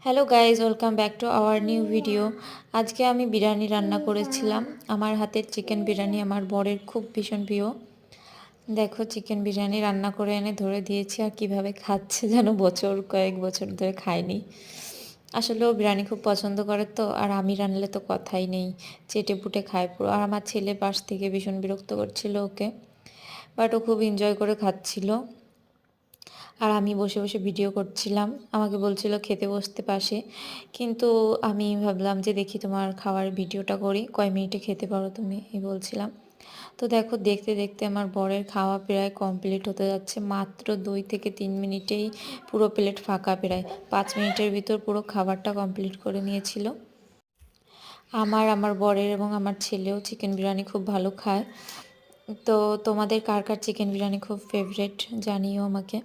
Hello guys, welcome back to our new video. আজকে আমি বিরিয়ানি রান্না করেছিলাম। আমার হাতের চিকেন বিরিয়ানি আমার বরের খুব ভীষণ প্রিয়। দেখো, চিকেন বিরিয়ানি রান্না করে এনে ধরে দিয়েছি, আর কিভাবে খাচ্ছে যেন কয়েক বছর ধরে খায়নি। আসলে ও বিরিয়ানি খুব পছন্দ করে তো, আর আমি রান্নলে তো কথাই নেই, চেটে পুটে খায় পুরো। আর আমার ছেলে পাশ থেকে ভীষণ বিরক্ত করছিল ওকে, বাট ও খুব এনজয় করে খাচ্ছিল। আর আমি বসে বসে ভিডিও করছিলাম, আমাকে বলছিল খেতে বসতে পাশে, কিন্তু আমি ভাবলাম যে দেখি তোমার খাওয়ার ভিডিওটা করি, কয় মিনিটে খেতে পারো তুমি, এই বলছিলাম। তো দেখো, দেখতে দেখতে আমার বরের খাওয়া প্রায় কমপ্লিট হতে যাচ্ছে। মাত্র 2 থেকে 3 মিনিটেই পুরো প্লেট ফাঁকা, প্রায় 5 মিনিটের ভিতর পুরো খাবারটা কমপ্লিট করে নিয়েছিল। আমার বরের এবং আমার ছেলেও চিকেন বিরিয়ানি খুব ভালো খায়। তো তোমাদের কার কার চিকেন বিরিয়ানি খুব ফেভারেট জানিও আমাকে।